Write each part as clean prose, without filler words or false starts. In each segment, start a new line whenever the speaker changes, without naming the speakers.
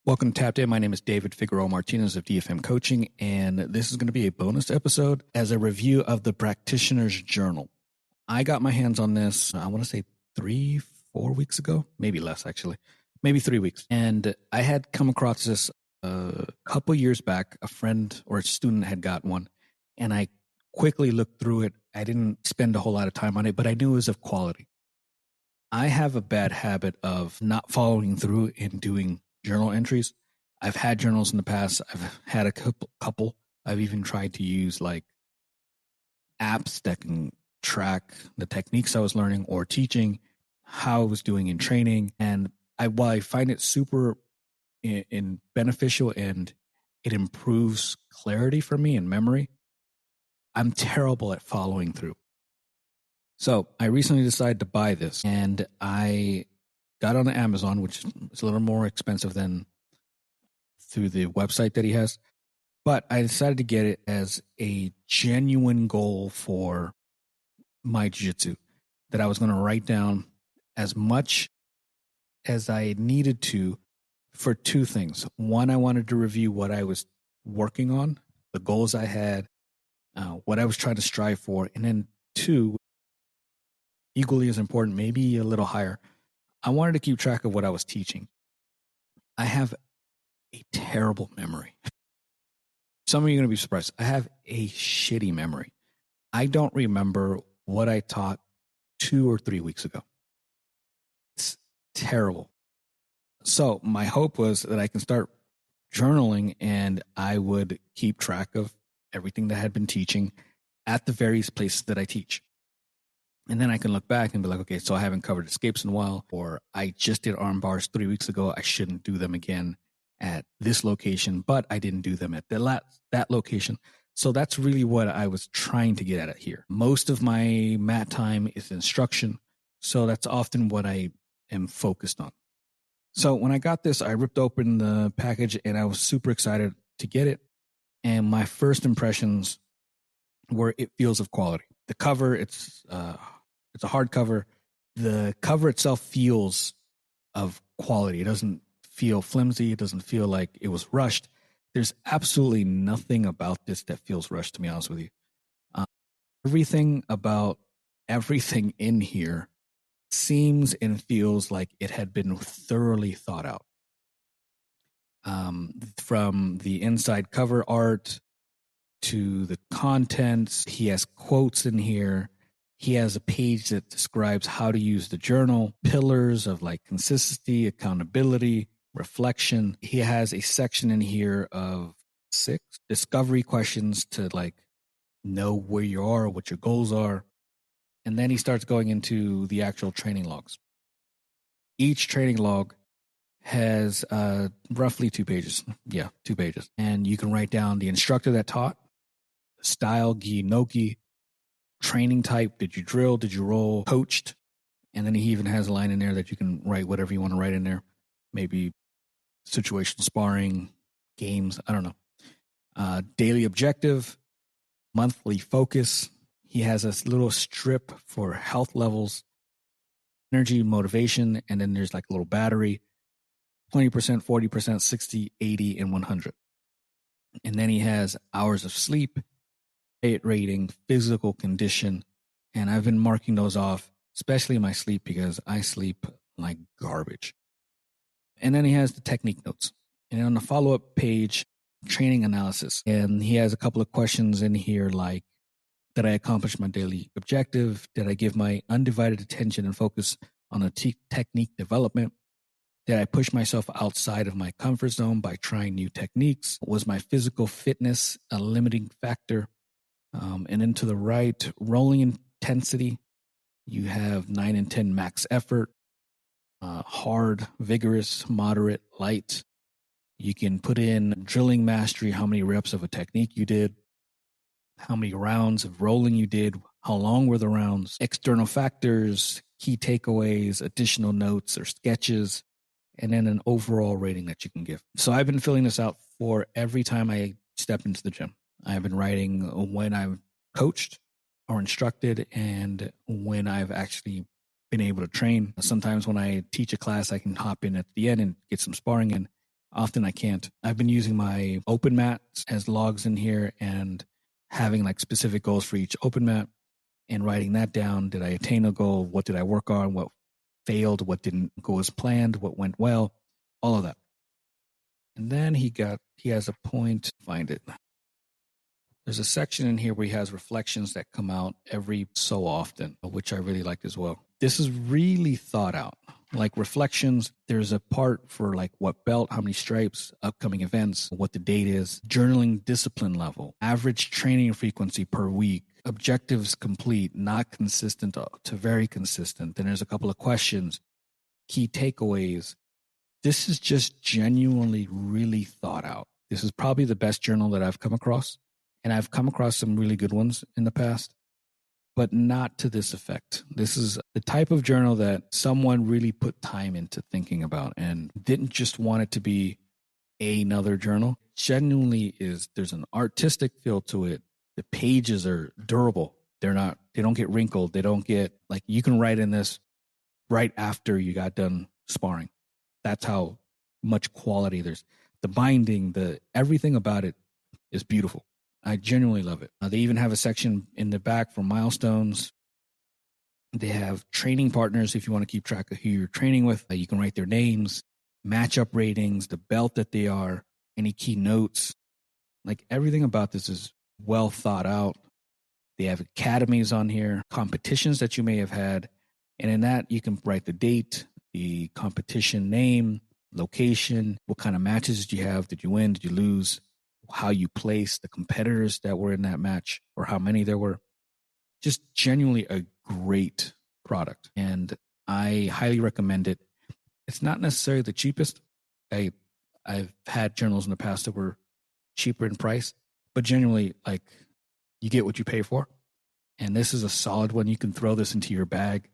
Welcome to Tapped In. My name is David Figueroa-Martinez of DFM Coaching, and this is going to be a bonus episode as a review of the Practitioner's Journal. I got my hands on this, I want to say 3-4 weeks ago, maybe less actually, maybe 3 weeks. And I had come across this a couple years back. A friend or a student had got one, and I quickly looked through it. I didn't spend a whole lot of time on it, but I knew it was of quality. I have a bad habit of not following through in doing journal entries. I've had journals in the past. I've had a couple. I've even tried to use like apps that can track the techniques I was learning or teaching, how I was doing in training. And while I find it super beneficial and it improves clarity for me and memory, I'm terrible at following through. So I recently decided to buy this, and I got on Amazon, which is a little more expensive than through the website that he has. But I decided to get it as a genuine goal for my jiu-jitsu, that I was going to write down as much as I needed to for two things. One, I wanted to review what I was working on, the goals I had, what I was trying to strive for. And then two, equally as important, maybe a little higher, I wanted to keep track of what I was teaching. I have a terrible memory. Some of you are going to be surprised. I have a shitty memory. I don't remember what I taught 2 or 3 weeks ago. It's terrible. So my hope was that I can start journaling and I would keep track of everything that I had been teaching at the various places that I teach. And then I can look back and be like, okay, so I haven't covered escapes in a while, or I just did arm bars 3 weeks ago. I shouldn't do them again at this location, but I didn't do them at that location. So that's really what I was trying to get at here. Most of my mat time is instruction, so that's often what I am focused on. So when I got this, I ripped open the package and I was super excited to get it. And my first impressions were it feels of quality. The cover, it's a hardcover. The cover itself feels of quality. It doesn't feel flimsy. It doesn't feel like it was rushed. There's absolutely nothing about this that feels rushed, to be honest with you. Everything about everything in here seems and feels like it had been thoroughly thought out. From the inside cover art to the contents, he has quotes in here. He has a page that describes how to use the journal, pillars of like consistency, accountability, reflection. He has a section in here of 6 discovery questions to like know where you are, what your goals are. And then he starts going into the actual training logs. Each training log has roughly 2 pages. Yeah, 2 pages. And you can write down the instructor that taught, style, gi, no gi, training type, did you drill, did you roll, coached. And then he even has a line in there that you can write whatever you want to write in there. Maybe situational sparring, games, I don't know. Daily objective, monthly focus. He has a little strip for health levels, energy, motivation, and then there's like a little battery, 20%, 40%, 60, 80, and 100. And then he has hours of sleep, diet rating, physical condition, and I've been marking those off, especially my sleep, because I sleep like garbage. And then he has the technique notes. And on the follow-up page, training analysis. And he has a couple of questions in here like, did I accomplish my daily objective? Did I give my undivided attention and focus on a technique development? Did I push myself outside of my comfort zone by trying new techniques? Was my physical fitness a limiting factor? And then to the right, rolling intensity. You have 9 and 10 max effort, hard, vigorous, moderate, light. You can put in drilling mastery, how many reps of a technique you did, how many rounds of rolling you did, how long were the rounds, external factors, key takeaways, additional notes or sketches, and then an overall rating that you can give. So I've been filling this out for every time I step into the gym. I've been writing when I've coached or instructed and when I've actually been able to train. Sometimes when I teach a class, I can hop in at the end and get some sparring in. Often I can't. I've been using my open mats as logs in here and having like specific goals for each open mat and writing that down. Did I attain a goal? What did I work on? What failed? What didn't go as planned? What went well? All of that. And then he has a point, find it. There's a section in here where he has reflections that come out every so often, which I really liked as well. This is really thought out. Like reflections, there's a part for like what belt, how many stripes, upcoming events, what the date is, journaling discipline level, average training frequency per week, objectives complete, not consistent to very consistent. Then there's a couple of questions, key takeaways. This is just genuinely really thought out. This is probably the best journal that I've come across. And I've come across some really good ones in the past, but not to this effect. This is the type of journal that someone really put time into thinking about and didn't just want it to be another journal. Genuinely there's an artistic feel to it. The pages are durable. They don't get wrinkled. They don't get like, you can write in this right after you got done sparring. That's how much quality there's. The binding, everything about it is beautiful. I genuinely love it. They even have a section in the back for milestones. They have training partners if you want to keep track of who you're training with. You can write their names, matchup ratings, the belt that they are, any key notes. Like everything about this is well thought out. They have academies on here, competitions that you may have had. And in that, you can write the date, the competition name, location, what kind of matches did you have? Did you win? Did you lose? How you place the competitors that were in that match or how many there were. Just genuinely a great product. And I highly recommend it. It's not necessarily the cheapest. I've had journals in the past that were cheaper in price, but genuinely like you get what you pay for. And this is a solid one. You can throw this into your bag.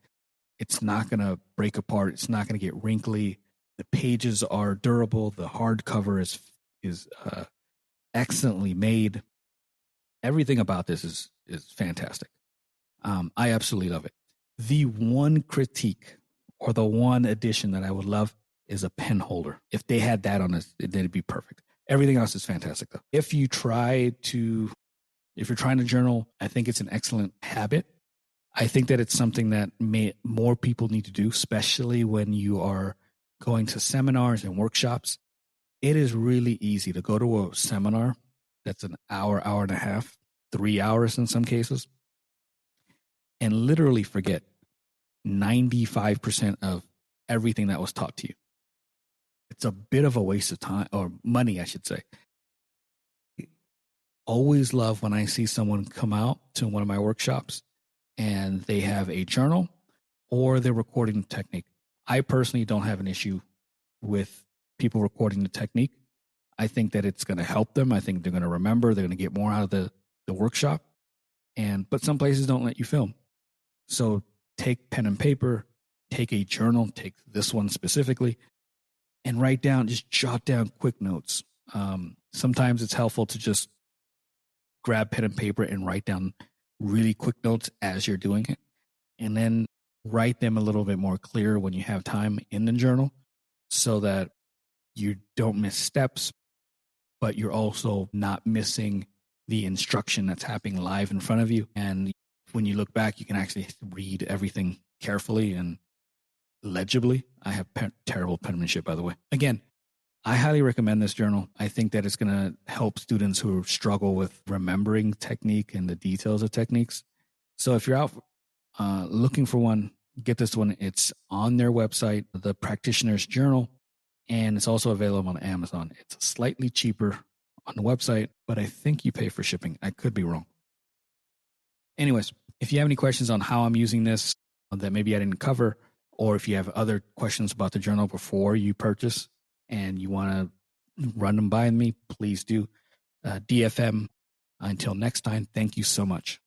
It's not going to break apart. It's not going to get wrinkly. The pages are durable. The hardcover is excellently made. Everything about this is fantastic. I absolutely love it. The one critique or the one addition that I would love is a pen holder. If they had that on this, it'd be perfect. Everything else is fantastic though. If you're trying to journal, I think it's an excellent habit. I think that it's something that more people need to do, especially when you are going to seminars and workshops. It is really easy to go to a seminar that's an hour and a half, 3 hours in some cases, and literally forget 95% of everything that was taught to you. It's a bit of a waste of time or money, I should say. Always love when I see someone come out to one of my workshops and they have a journal or they're recording the technique. I personally don't have an issue with people recording the technique. I think that it's going to help them. I think they're going to remember. They're going to get more out of the workshop. But some places don't let you film. So take pen and paper, take a journal, take this one specifically, and just jot down quick notes. Sometimes it's helpful to just grab pen and paper and write down really quick notes as you're doing it, and then write them a little bit more clear when you have time in the journal so that you don't miss steps, but you're also not missing the instruction that's happening live in front of you. And when you look back, you can actually read everything carefully and legibly. I have terrible penmanship, by the way. Again, I highly recommend this journal. I think that it's going to help students who struggle with remembering technique and the details of techniques. So if you're out looking for one, get this one. It's on their website, the Practitioner's Journal, and it's also available on Amazon. It's slightly cheaper on the website, but I think you pay for shipping. I could be wrong. Anyways, if you have any questions on how I'm using this that maybe I didn't cover, or if you have other questions about the journal before you purchase and you want to run them by me, please do. DFM. Until next time, thank you so much.